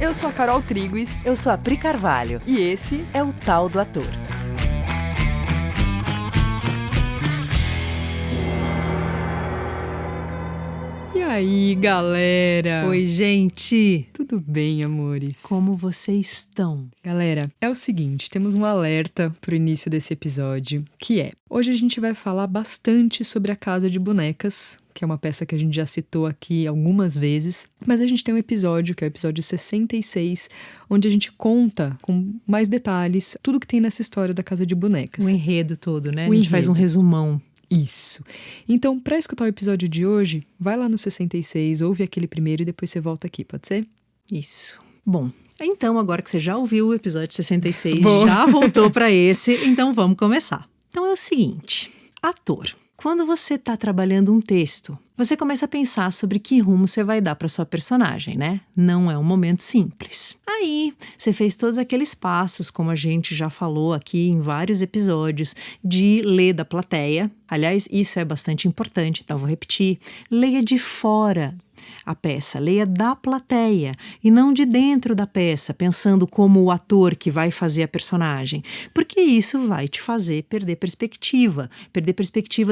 Eu sou a Carol Triguis. Eu sou a Pri Carvalho. E esse é o Tal do Ator. E aí, galera? Oi, gente! Tudo bem, amores? Como vocês estão? Galera, é o seguinte, temos um alerta pro início desse episódio, que é: hoje a gente vai falar bastante sobre A Casa de Bonecas, que é uma peça que a gente já citou aqui algumas vezes, mas a gente tem um episódio, que é o episódio 66, onde a gente conta com mais detalhes tudo que tem nessa história da Casa de Bonecas. O enredo todo, né? A gente faz um resumão. Isso. Então, para escutar o episódio de hoje, vai lá no 66, ouve aquele primeiro e depois você volta aqui, pode ser? Isso. Bom, então agora que você já ouviu o episódio 66, já voltou para esse, então vamos começar. Então é o seguinte, ator. Quando você está trabalhando um texto, você começa a pensar sobre que rumo você vai dar para sua personagem, né? Não é um momento simples. Aí, você fez todos aqueles passos, como a gente já falou aqui em vários episódios, de ler da plateia. Aliás, isso é bastante importante, então vou repetir. Leia de fora a peça, leia da plateia e não de dentro da peça, pensando como o ator que vai fazer a personagem, porque isso vai te fazer perder perspectiva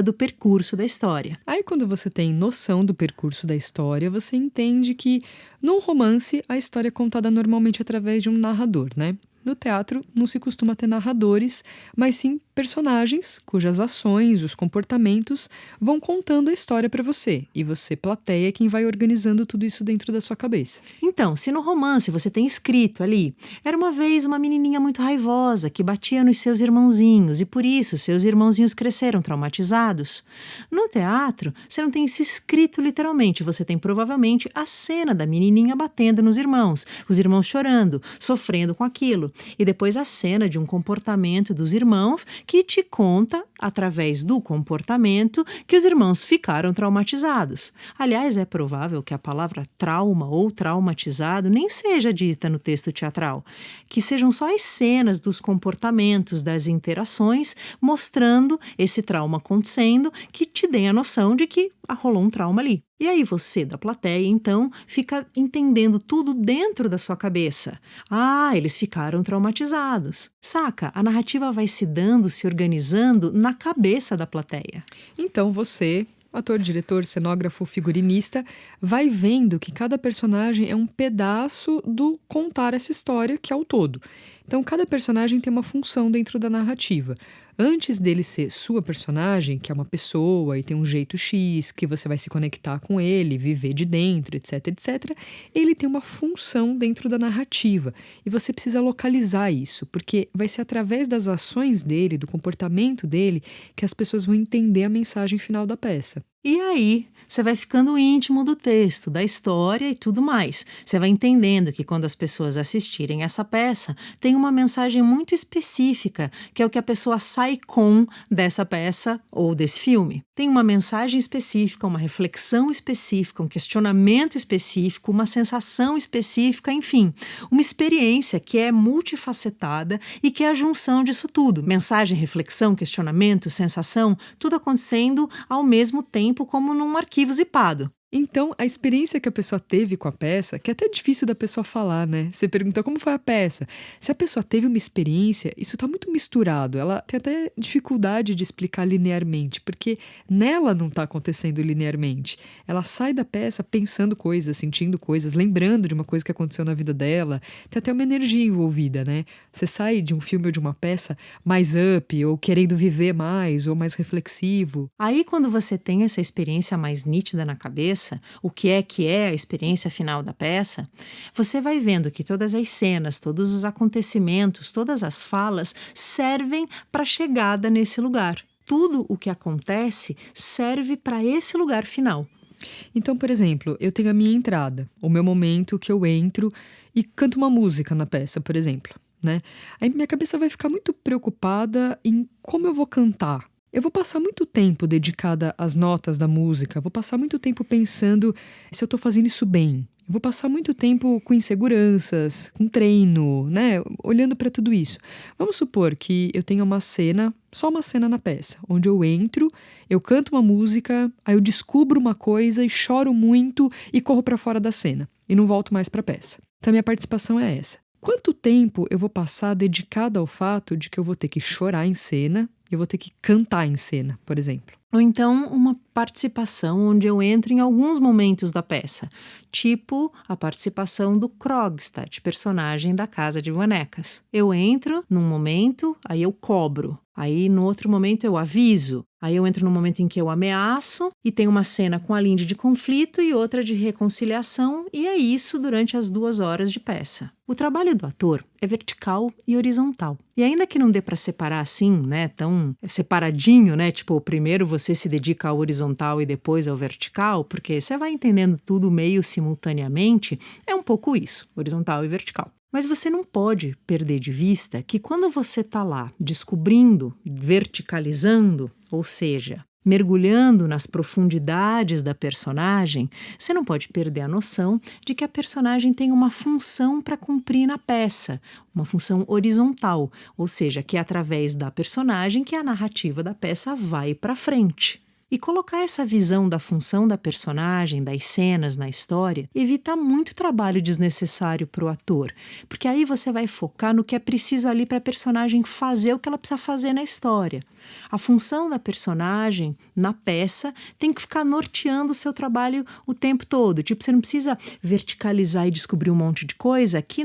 do percurso da história. Aí quando você tem noção do percurso da história, você entende que num romance a história é contada normalmente através de um narrador, né? No teatro, não se costuma ter narradores, mas sim personagens cujas ações, os comportamentos vão contando a história para você. E você, plateia, é quem vai organizando tudo isso dentro da sua cabeça. Então, se no romance você tem escrito ali: era uma vez uma menininha muito raivosa que batia nos seus irmãozinhos e por isso seus irmãozinhos cresceram traumatizados. No teatro, você não tem isso escrito literalmente, você tem provavelmente a cena da menininha batendo nos irmãos, os irmãos chorando, sofrendo com aquilo. E depois a cena de um comportamento dos irmãos que te conta, através do comportamento, que os irmãos ficaram traumatizados. Aliás, é provável que a palavra trauma ou traumatizado nem seja dita no texto teatral, que sejam só as cenas dos comportamentos, das interações, mostrando esse trauma acontecendo, que te deem a noção de que rolou um trauma ali. E aí você, da plateia, então, fica entendendo tudo dentro da sua cabeça. Ah, eles ficaram traumatizados. Saca? A narrativa vai se dando, se organizando na cabeça da plateia. Então você, ator, diretor, cenógrafo, figurinista, vai vendo que cada personagem é um pedaço do contar essa história, que é o todo. Então, cada personagem tem uma função dentro da narrativa. Antes dele ser sua personagem, que é uma pessoa e tem um jeito X, que você vai se conectar com ele, viver de dentro, etc, etc, ele tem uma função dentro da narrativa. E você precisa localizar isso, porque vai ser através das ações dele, do comportamento dele, que as pessoas vão entender a mensagem final da peça. E aí, você vai ficando íntimo do texto, da história e tudo mais. Você vai entendendo que quando as pessoas assistirem essa peça, tem uma mensagem muito específica, que é o que a pessoa sai com dessa peça ou desse filme. Tem uma mensagem específica, uma reflexão específica, um questionamento específico, uma sensação específica, enfim, uma experiência que é multifacetada e que é a junção disso tudo. Mensagem, reflexão, questionamento, sensação, tudo acontecendo ao mesmo tempo, como num arquivo zipado. Então, a experiência que a pessoa teve com a peça, que é até difícil da pessoa falar, né? Você pergunta como foi a peça. Se a pessoa teve uma experiência, isso tá muito misturado. Ela tem até dificuldade de explicar linearmente, porque nela não tá acontecendo linearmente. Ela sai da peça pensando coisas, sentindo coisas, lembrando de uma coisa que aconteceu na vida dela. Tem até uma energia envolvida, né? Você sai de um filme ou de uma peça mais up, ou querendo viver mais, ou mais reflexivo. Aí, quando você tem essa experiência mais nítida na cabeça, o que é a experiência final da peça, você vai vendo que todas as cenas, todos os acontecimentos, todas as falas servem para a chegada nesse lugar. Tudo o que acontece serve para esse lugar final. Então, por exemplo, eu tenho a minha entrada, o meu momento que eu entro e canto uma música na peça, por exemplo, né? Aí minha cabeça vai ficar muito preocupada em como eu vou cantar. Eu vou passar muito tempo dedicada às notas da música, vou passar muito tempo pensando se eu tô fazendo isso bem. Eu vou passar muito tempo com inseguranças, com treino, né? Olhando para tudo isso. Vamos supor que eu tenha uma cena, só uma cena na peça, onde eu entro, eu canto uma música, aí eu descubro uma coisa e choro muito e corro para fora da cena. E não volto mais para a peça. Então, a minha participação é essa. Quanto tempo eu vou passar dedicada ao fato de que eu vou ter que chorar em cena, eu vou ter que cantar em cena, por exemplo? Ou então uma participação onde eu entro em alguns momentos da peça, tipo a participação do Krogstad, personagem da Casa de Bonecas. Eu entro num momento, aí eu cobro. Aí no outro momento eu aviso. Aí eu entro no momento em que eu ameaço e tem uma cena com a Lindy de conflito e outra de reconciliação, e é isso durante as 2 horas de peça. O trabalho do ator é vertical e horizontal. E ainda que não dê para separar assim, né, tão separadinho, né, tipo, primeiro você se dedica ao horizontal e depois ao vertical, porque você vai entendendo tudo meio simultaneamente, é um pouco isso, horizontal e vertical. Mas você não pode perder de vista que quando você está lá descobrindo, verticalizando, ou seja, mergulhando nas profundidades da personagem, você não pode perder a noção de que a personagem tem uma função para cumprir na peça, uma função horizontal, ou seja, que é através da personagem que a narrativa da peça vai para frente. E colocar essa visão da função da personagem, das cenas na história, evita muito trabalho desnecessário para o ator, porque aí você vai focar no que é preciso ali para a personagem fazer o que ela precisa fazer na história. A função da personagem na peça tem que ficar norteando o seu trabalho o tempo todo. Tipo, você não precisa verticalizar e descobrir um monte de coisa que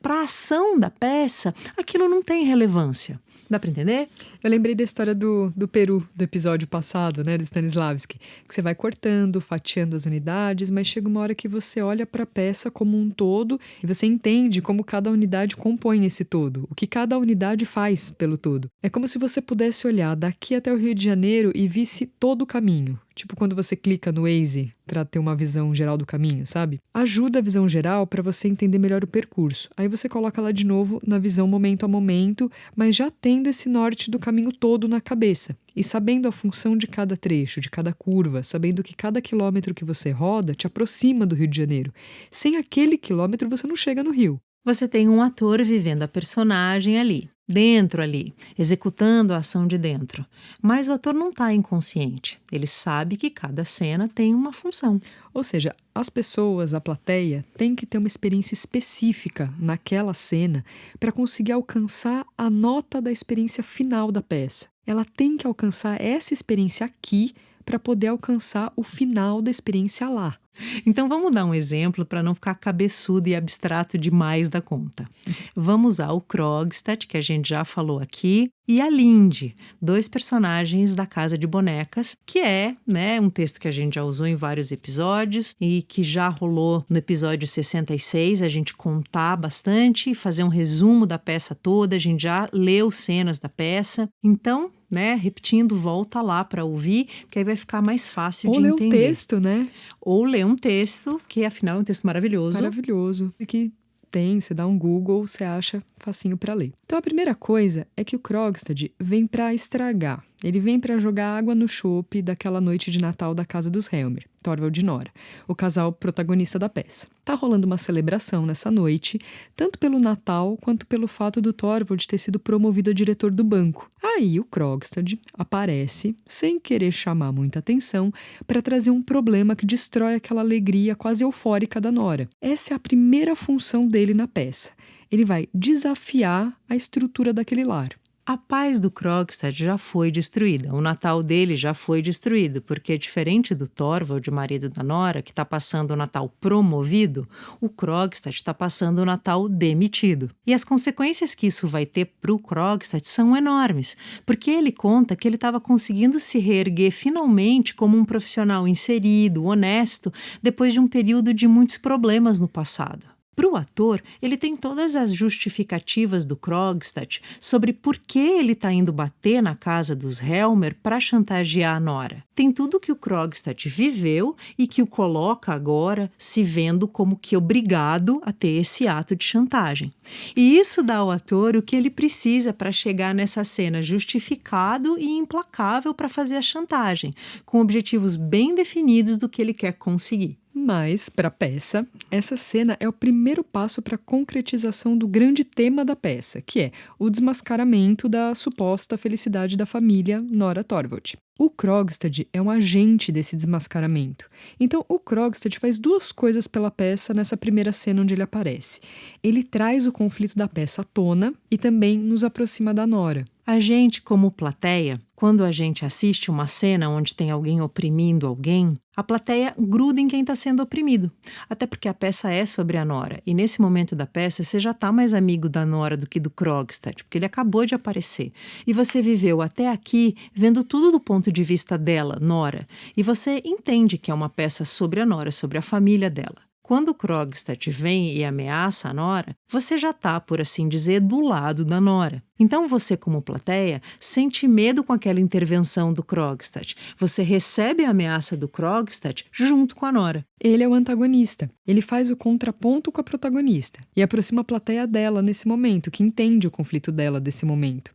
para a ação da peça aquilo não tem relevância. Dá para entender? Eu lembrei da história do Peru, do episódio passado, né, de Stanislavski, que você vai cortando, fatiando as unidades, mas chega uma hora que você olha para a peça como um todo e você entende como cada unidade compõe esse todo, o que cada unidade faz pelo todo. É como se você pudesse olhar daqui até o Rio de Janeiro e visse todo o caminho. Tipo quando você clica no Waze para ter uma visão geral do caminho, sabe? Ajuda a visão geral para você entender melhor o percurso. Aí você coloca lá de novo na visão momento a momento, mas já tendo esse norte do caminho todo na cabeça. E sabendo a função de cada trecho, de cada curva, sabendo que cada quilômetro que você roda te aproxima do Rio de Janeiro. Sem aquele quilômetro você não chega no Rio. Você tem um ator vivendo a personagem ali, dentro ali, executando a ação de dentro. Mas o ator não está inconsciente. Ele sabe que cada cena tem uma função. Ou seja, as pessoas, a plateia, têm que ter uma experiência específica naquela cena para conseguir alcançar a nota da experiência final da peça. Ela tem que alcançar essa experiência aqui para poder alcançar o final da experiência lá. Então vamos dar um exemplo para não ficar cabeçudo e abstrato demais da conta. Vamos usar o Krogstad, que a gente já falou aqui, e a Lindy, 2 personagens da Casa de Bonecas, que é, né, um texto que a gente já usou em vários episódios e que já rolou no episódio 66, a gente contar bastante, fazer um resumo da peça toda, a gente já leu cenas da peça. Então, né, repetindo, volta lá para ouvir, porque aí vai ficar mais fácil de entender. Ou ler um texto, né? Ou ler um texto, que afinal é um texto maravilhoso. Maravilhoso. E que tem, você dá um Google, você acha facinho para ler. Então a primeira coisa é que o Krogstad vem para estragar. Ele vem para jogar água no chope daquela noite de Natal da casa dos Helmer, Thorvald e Nora, o casal protagonista da peça. Tá rolando uma celebração nessa noite, tanto pelo Natal quanto pelo fato do Thorvald ter sido promovido a diretor do banco. Aí o Krogstad aparece, sem querer chamar muita atenção, para trazer um problema que destrói aquela alegria quase eufórica da Nora. Essa é a primeira função dele na peça. Ele vai desafiar a estrutura daquele lar. A paz do Krogstad já foi destruída, o Natal dele já foi destruído, porque diferente do Thorvald, o marido da Nora, que está passando o Natal promovido, o Krogstad está passando o Natal demitido. E as consequências que isso vai ter para o Krogstad são enormes, porque ele conta que ele estava conseguindo se reerguer finalmente como um profissional inserido, honesto, depois de um período de muitos problemas no passado. Para o ator, ele tem todas as justificativas do Krogstad sobre por que ele está indo bater na casa dos Helmer para chantagear a Nora. Tem tudo que o Krogstad viveu e que o coloca agora se vendo como que obrigado a ter esse ato de chantagem. E isso dá ao ator o que ele precisa para chegar nessa cena justificado e implacável para fazer a chantagem, com objetivos bem definidos do que ele quer conseguir. Mas, para a peça, essa cena é o primeiro passo para a concretização do grande tema da peça, que é o desmascaramento da suposta felicidade da família Nora Thorvald. O Krogstad é um agente desse desmascaramento. Então, o Krogstad faz duas coisas pela peça nessa primeira cena onde ele aparece. Ele traz o conflito da peça à tona e também nos aproxima da Nora. A gente, como plateia, quando a gente assiste uma cena onde tem alguém oprimindo alguém, a plateia gruda em quem está sendo oprimido. Até porque a peça é sobre a Nora. E nesse momento da peça, você já está mais amigo da Nora do que do Krogstad, porque ele acabou de aparecer. E você viveu até aqui vendo tudo do ponto de vista dela, Nora. E você entende que é uma peça sobre a Nora, sobre a família dela. Quando o Krogstad vem e ameaça a Nora, você já está, por assim dizer, do lado da Nora. Então você, como plateia, sente medo com aquela intervenção do Krogstad. Você recebe a ameaça do Krogstad junto com a Nora. Ele é o antagonista. Ele faz o contraponto com a protagonista e aproxima a plateia dela nesse momento, que entende o conflito dela desse momento.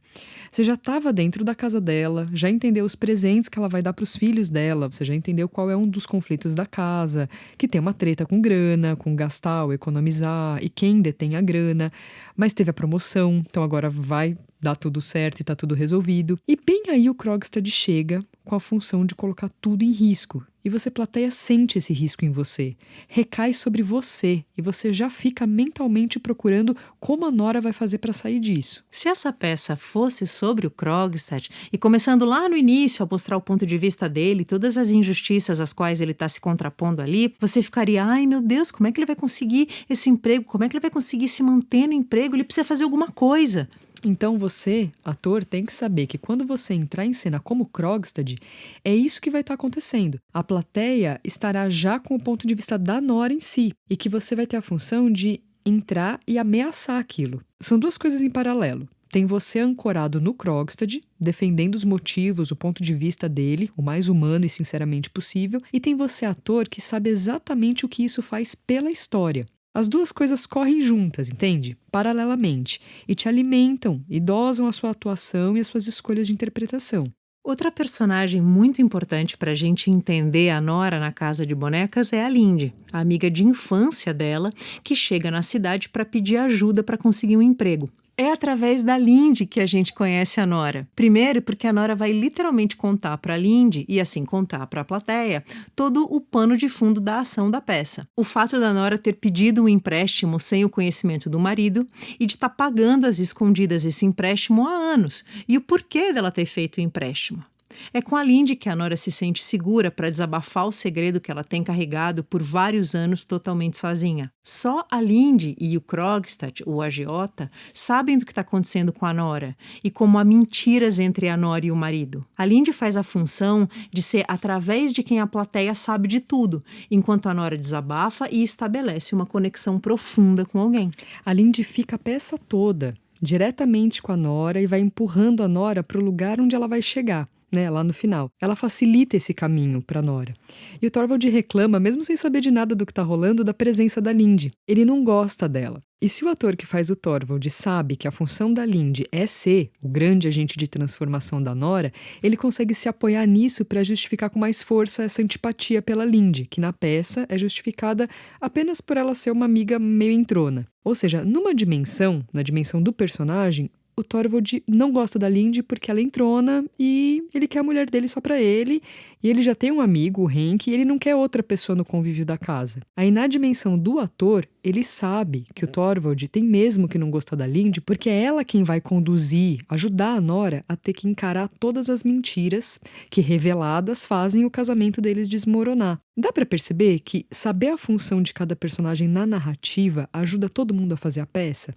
Você já estava dentro da casa dela, já entendeu os presentes que ela vai dar para os filhos dela, você já entendeu qual é um dos conflitos da casa, que tem uma treta com grana, com gastar ou economizar e quem detém a grana, mas teve a promoção, então agora vai dar tudo certo e tá tudo resolvido. E bem aí o Krogstad chega com a função de colocar tudo em risco. E você, plateia, sente esse risco em você. Recai sobre você e você já fica mentalmente procurando como a Nora vai fazer para sair disso. Se essa peça fosse sobre o Krogstad, e começando lá no início a mostrar o ponto de vista dele, todas as injustiças às quais ele está se contrapondo ali, você ficaria, ai meu Deus, como é que ele vai conseguir esse emprego? Como é que ele vai conseguir se manter no emprego? Ele precisa fazer alguma coisa. Então você, ator, tem que saber que quando você entrar em cena como Krogstad, é isso que vai estar acontecendo. A plateia estará já com o ponto de vista da Nora em si, e que você vai ter a função de entrar e ameaçar aquilo. São duas coisas em paralelo. Tem você ancorado no Krogstad, defendendo os motivos, o ponto de vista dele, o mais humano e sinceramente possível, e tem você, ator, que sabe exatamente o que isso faz pela história. As duas coisas correm juntas, entende? Paralelamente, e te alimentam e dosam a sua atuação e as suas escolhas de interpretação. Outra personagem muito importante para a gente entender a Nora na Casa de Bonecas é a Lindy, a amiga de infância dela, que chega na cidade para pedir ajuda para conseguir um emprego. É através da Lindy que a gente conhece a Nora. Primeiro, porque a Nora vai literalmente contar para a Lindy, e assim contar para a plateia, todo o pano de fundo da ação da peça. O fato da Nora ter pedido um empréstimo sem o conhecimento do marido e de estar pagando às escondidas esse empréstimo há anos. E o porquê dela ter feito o empréstimo. É com a Lindy que a Nora se sente segura para desabafar o segredo que ela tem carregado por vários anos totalmente sozinha. Só a Lindy e o Krogstad, o agiota, sabem do que está acontecendo com a Nora e como há mentiras entre a Nora e o marido. A Lindy faz a função de ser através de quem a plateia sabe de tudo, enquanto a Nora desabafa e estabelece uma conexão profunda com alguém. A Lindy fica a peça toda, diretamente com a Nora e vai empurrando a Nora para o lugar onde ela vai chegar. Lá no final. Ela facilita esse caminho para Nora. E o Thorvald reclama, mesmo sem saber de nada do que está rolando, da presença da Lindy. Ele não gosta dela. E se o ator que faz o Thorvald sabe que a função da Lindy é ser o grande agente de transformação da Nora, ele consegue se apoiar nisso para justificar com mais força essa antipatia pela Lindy, que na peça é justificada apenas por ela ser uma amiga meio entrona. Ou seja, numa dimensão, na dimensão do personagem, o Thorvald não gosta da Lindy porque ela é entrona e ele quer a mulher dele só pra ele, e ele já tem um amigo, o Henk, e ele não quer outra pessoa no convívio da casa. Aí na dimensão do ator, ele sabe que o Thorvald tem mesmo que não gostar da Lindy porque é ela quem vai conduzir, ajudar a Nora a ter que encarar todas as mentiras que, reveladas, fazem o casamento deles desmoronar. Dá pra perceber que saber a função de cada personagem na narrativa ajuda todo mundo a fazer a peça?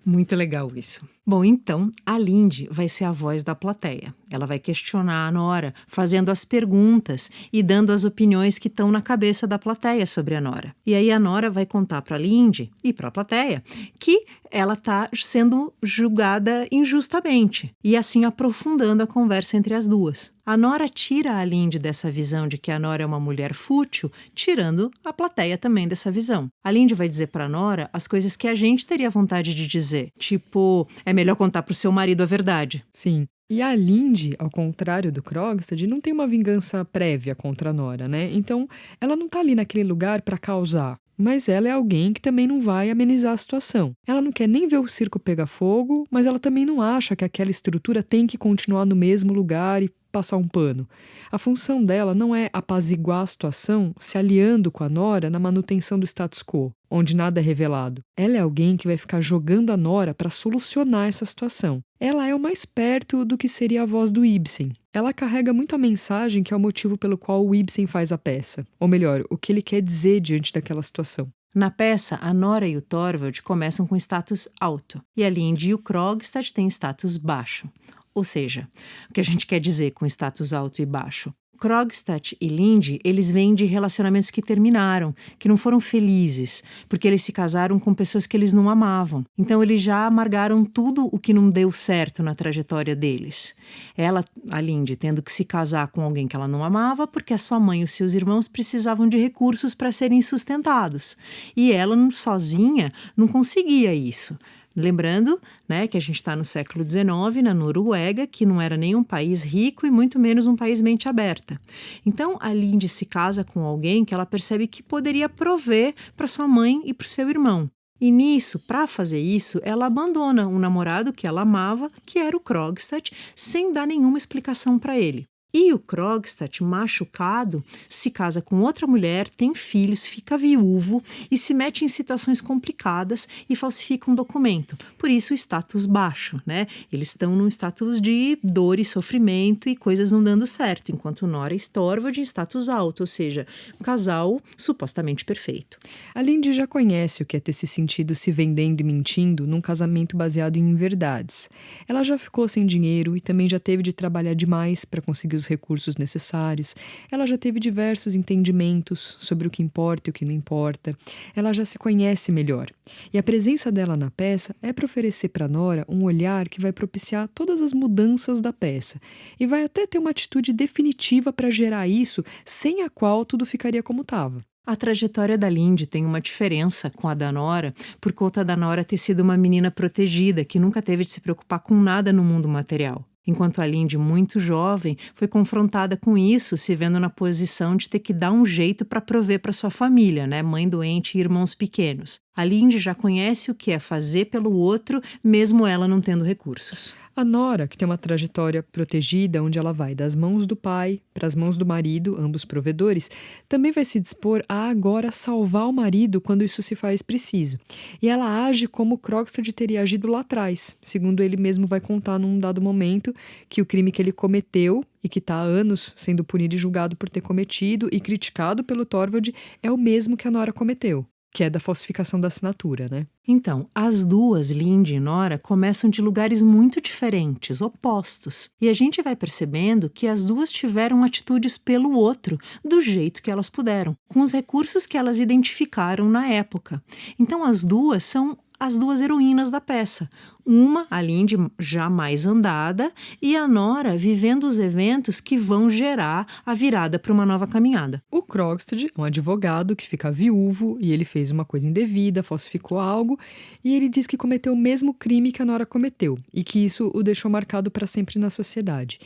Muito legal isso. Bom, então, a Lindy vai ser a voz da plateia. Ela vai questionar a Nora, fazendo as perguntas e dando as opiniões que estão na cabeça da plateia sobre a Nora. E aí a Nora vai contar para a Lindy e para a plateia que ela está sendo julgada injustamente e assim aprofundando a conversa entre as duas. A Nora tira a Lindy dessa visão de que a Nora é uma mulher fútil, tirando a plateia também dessa visão. A Lindy vai dizer para a Nora as coisas que a gente teria vontade de dizer, tipo, é melhor contar pro seu marido a verdade. Sim. E a Lindy, ao contrário do Krogstad, não tem uma vingança prévia contra a Nora, né? Então, ela não tá ali naquele lugar para causar. Mas ela é alguém que também não vai amenizar a situação. Ela não quer nem ver o circo pegar fogo, mas ela também não acha que aquela estrutura tem que continuar no mesmo lugar e passar um pano. A função dela não é apaziguar a situação se aliando com a Nora na manutenção do status quo, onde nada é revelado. Ela é alguém que vai ficar jogando a Nora para solucionar essa situação. Ela é o mais perto do que seria a voz do Ibsen. Ela carrega muito a mensagem que é o motivo pelo qual o Ibsen faz a peça. Ou melhor, o que ele quer dizer diante daquela situação. Na peça, a Nora e o Thorvald começam com status alto, e a Lindy e o Krogstad têm status baixo. Ou seja, o que a gente quer dizer com status alto e baixo? Krogstad e Lindy, eles vêm de relacionamentos que terminaram, que não foram felizes, porque eles se casaram com pessoas que eles não amavam. Então eles já amargaram tudo o que não deu certo na trajetória deles. Ela, a Lindy, tendo que se casar com alguém que ela não amava, porque a sua mãe e os seus irmãos precisavam de recursos para serem sustentados. E ela, sozinha, não conseguia isso. Lembrando, né, que a gente está no século XIX, na Noruega, que não era nem um país rico e muito menos um país mente aberta. Então, a Lindy se casa com alguém que ela percebe que poderia prover para sua mãe e para o seu irmão. E nisso, para fazer isso, ela abandona um namorado que ela amava, que era o Krogstad, sem dar nenhuma explicação para ele. E o Krogstad, machucado, se casa com outra mulher, tem filhos, fica viúvo e se mete em situações complicadas e falsifica um documento. Por isso o status baixo, né? Eles estão num status de dor e sofrimento e coisas não dando certo, enquanto Nora e Thorvald em status alto, ou seja, um casal supostamente perfeito. A Lindy já conhece o que é ter se sentido se vendendo e mentindo num casamento baseado em inverdades. Ela já ficou sem dinheiro e também já teve de trabalhar demais para conseguir os recursos necessários. Ela já teve diversos entendimentos sobre o que importa e o que não importa. Ela já se conhece melhor. E a presença dela na peça é para oferecer para Nora um olhar que vai propiciar todas as mudanças da peça e vai até ter uma atitude definitiva para gerar isso, sem a qual tudo ficaria como estava. A trajetória da Lindy tem uma diferença com a da Nora, por conta da Nora ter sido uma menina protegida, que nunca teve de se preocupar com nada no mundo material. Enquanto a Lindy, muito jovem, foi confrontada com isso, se vendo na posição de ter que dar um jeito para prover para sua família, né? Mãe doente e irmãos pequenos. A Lindy já conhece o que é fazer pelo outro, mesmo ela não tendo recursos. A Nora, que tem uma trajetória protegida, onde ela vai das mãos do pai para as mãos do marido, ambos provedores, também vai se dispor a agora salvar o marido quando isso se faz preciso. E ela age como Krogstad teria agido lá atrás, segundo ele mesmo vai contar num dado momento, que o crime que ele cometeu e que está há anos sendo punido e julgado por ter cometido e criticado pelo Thorvald é o mesmo que a Nora cometeu, que é da falsificação da assinatura, né? Então, as duas, Lindy e Nora, começam de lugares muito diferentes, opostos. E a gente vai percebendo que as duas tiveram atitudes pelo outro, do jeito que elas puderam, com os recursos que elas identificaram na época. Então, as duas são as duas heroínas da peça. Uma, a Lindy, já mais andada, e a Nora vivendo os eventos que vão gerar a virada para uma nova caminhada. O Krogstad é um advogado que fica viúvo e ele fez uma coisa indevida, falsificou algo e ele diz que cometeu o mesmo crime que a Nora cometeu e que isso o deixou marcado para sempre na sociedade.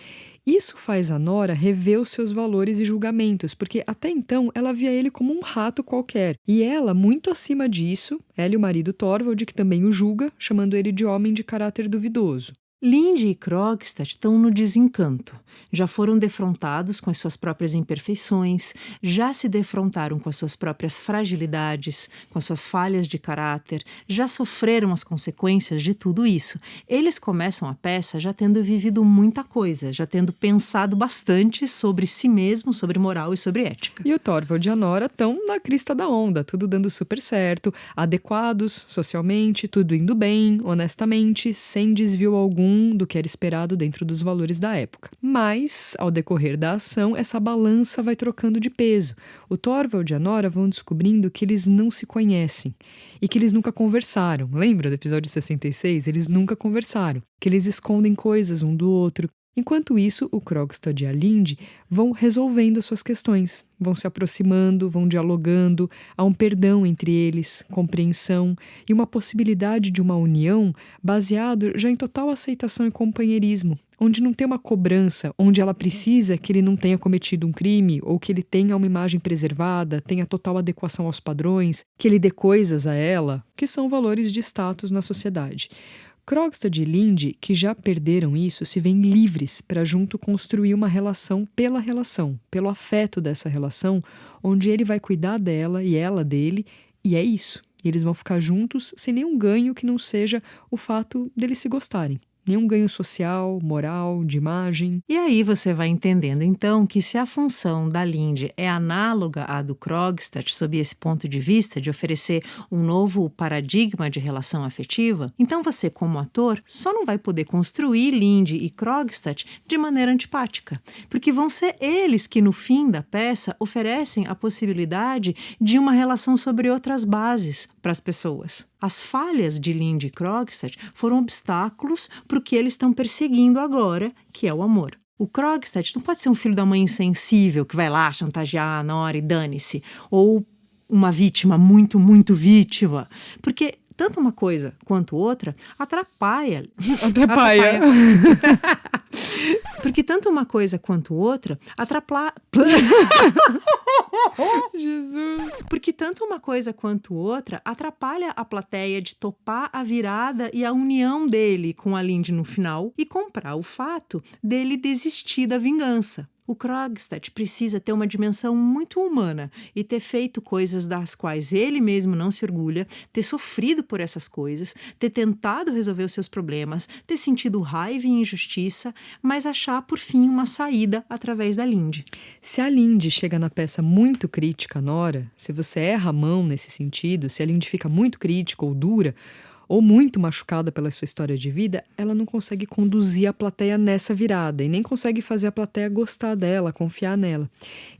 Isso faz a Nora rever os seus valores e julgamentos, porque até então ela via ele como um rato qualquer. E ela, muito acima disso, ela e o marido Thorvald, que também o julga, chamando ele de homem de caráter duvidoso. Lindy e Krogstad estão no desencanto. Já foram defrontados com as suas próprias imperfeições, já se defrontaram com as suas próprias fragilidades, com as suas falhas de caráter, já sofreram as consequências de tudo isso. Eles começam a peça já tendo vivido muita coisa, já tendo pensado bastante sobre si mesmo, sobre moral e sobre ética. E o Thorvald e a Nora estão na crista da onda, tudo dando super certo, adequados socialmente, tudo indo bem, honestamente, sem desvio algum do que era esperado dentro dos valores da época. Mas, ao decorrer da ação, essa balança vai trocando de peso. O Thorvald e a Nora vão descobrindo que eles não se conhecem e que eles nunca conversaram. Lembra do episódio 66? Eles nunca conversaram. Que eles escondem coisas um do outro. Enquanto isso, o Krogstad e a Lindy vão resolvendo suas questões, vão se aproximando, vão dialogando, há um perdão entre eles, compreensão e uma possibilidade de uma união baseado já em total aceitação e companheirismo, onde não tem uma cobrança, onde ela precisa que ele não tenha cometido um crime ou que ele tenha uma imagem preservada, tenha total adequação aos padrões, que ele dê coisas a ela, que são valores de status na sociedade. Krogstad e Linde, que já perderam isso, se veem livres para junto construir uma relação, pelo afeto dessa relação, onde ele vai cuidar dela e ela dele, e é isso. E eles vão ficar juntos sem nenhum ganho que não seja o fato deles se gostarem. Nenhum ganho social, moral, de imagem. E aí você vai entendendo, então, que se a função da Linde é análoga à do Krogstad, sob esse ponto de vista de oferecer um novo paradigma de relação afetiva, então você, como ator, só não vai poder construir Linde e Krogstad de maneira antipática, porque vão ser eles que, no fim da peça, oferecem a possibilidade de uma relação sobre outras bases para as pessoas. As falhas de Linde e Krogstad foram obstáculos para o que eles estão perseguindo agora, que é o amor. O Krogstad não pode ser um filho da mãe insensível que vai lá chantagear na hora e dane-se, ou uma vítima muito, muito vítima, porque tanto uma coisa quanto outra atrapalha. Porque tanto uma coisa quanto outra atrapalha. Jesus! Porque tanto uma coisa quanto outra atrapalha a plateia de topar a virada e a união dele com a Linde no final e comprar o fato dele desistir da vingança. O Krogstad precisa ter uma dimensão muito humana e ter feito coisas das quais ele mesmo não se orgulha, ter sofrido por essas coisas, ter tentado resolver os seus problemas, ter sentido raiva e injustiça, mas achar, por fim, uma saída através da Linde. Se a Linde chega na peça muito crítica, Nora, se você erra a mão nesse sentido, se a Linde fica muito crítica ou dura, ou muito machucada pela sua história de vida, ela não consegue conduzir a plateia nessa virada e nem consegue fazer a plateia gostar dela, confiar nela.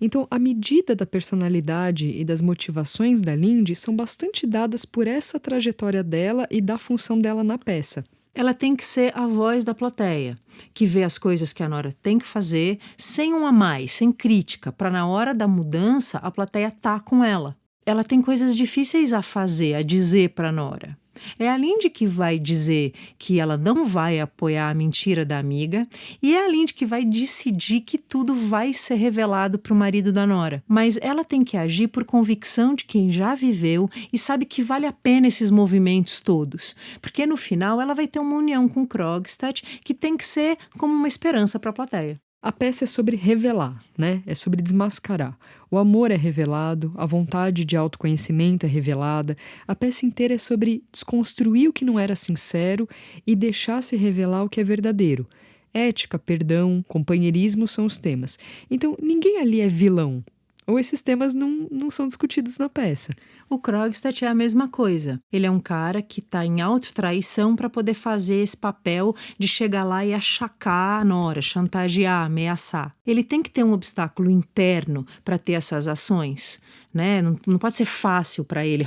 Então, a medida da personalidade e das motivações da Linde são bastante dadas por essa trajetória dela e da função dela na peça. Ela tem que ser a voz da plateia, que vê as coisas que a Nora tem que fazer, sem um a mais, sem crítica, para na hora da mudança a plateia tá com ela. Ela tem coisas difíceis a fazer, a dizer para a Nora. É a Linde que vai dizer que ela não vai apoiar a mentira da amiga e é a Linde que vai decidir que tudo vai ser revelado para o marido da Nora. Mas ela tem que agir por convicção de quem já viveu e sabe que vale a pena esses movimentos todos. Porque no final ela vai ter uma união com Krogstad que tem que ser como uma esperança para a plateia. A peça é sobre revelar, né? É sobre desmascarar. O amor é revelado, a vontade de autoconhecimento é revelada. A peça inteira é sobre desconstruir o que não era sincero e deixar se revelar o que é verdadeiro. Ética, perdão, companheirismo são os temas. Então, ninguém ali é vilão. Ou esses temas não são discutidos na peça. O Krogstad é a mesma coisa. Ele é um cara que está em autotraição para poder fazer esse papel de chegar lá e achacar a Nora, chantagear, ameaçar. Ele tem que ter um obstáculo interno para ter essas ações, né? Não pode ser fácil para ele,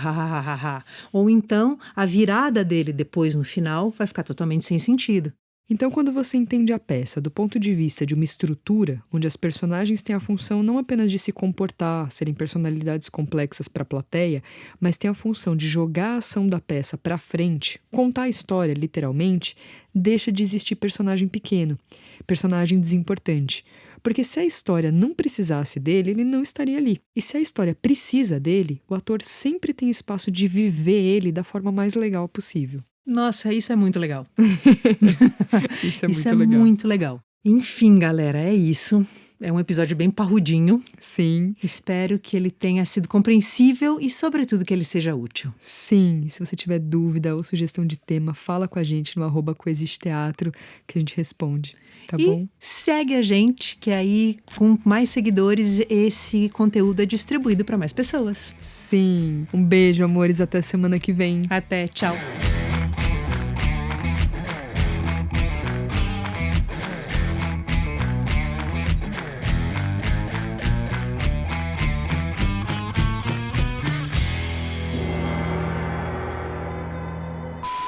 Ou então, a virada dele depois no final vai ficar totalmente sem sentido. Então, quando você entende a peça do ponto de vista de uma estrutura, onde as personagens têm a função não apenas de se comportar, serem personalidades complexas para a plateia, mas têm a função de jogar a ação da peça para frente, contar a história, literalmente, deixa de existir personagem pequeno, personagem desimportante. Porque se a história não precisasse dele, ele não estaria ali. E se a história precisa dele, o ator sempre tem espaço de viver ele da forma mais legal possível. Nossa, isso é muito legal. Isso é muito legal. Enfim, galera, é isso. É um episódio bem parrudinho. Sim. Espero que ele tenha sido compreensível e, sobretudo, que ele seja útil. Sim. Se você tiver dúvida ou sugestão de tema, fala com a gente no @coexistteatro que a gente responde. Tá bom? Segue a gente, que aí, com mais seguidores, esse conteúdo é distribuído para mais pessoas. Sim. Um beijo, amores. Até semana que vem. Até. Tchau.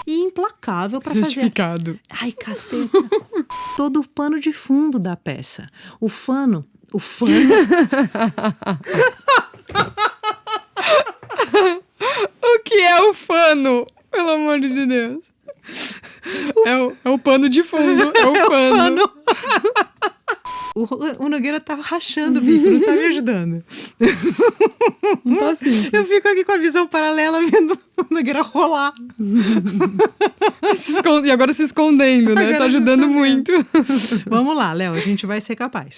Implacável para fazer. Justificado. Ai, caceta. Todo o pano de fundo da peça. O fano. O que é o fano? Pelo amor de Deus. É o pano de fundo. É o fano. rachando o bico, não tá me ajudando. Não tá simples. Eu fico aqui com a visão paralela vendo o Nogueira rolar. E agora se escondendo, né? Agora Tá se ajudando escondendo. muito. Vamos lá, Léo, a gente vai ser capaz.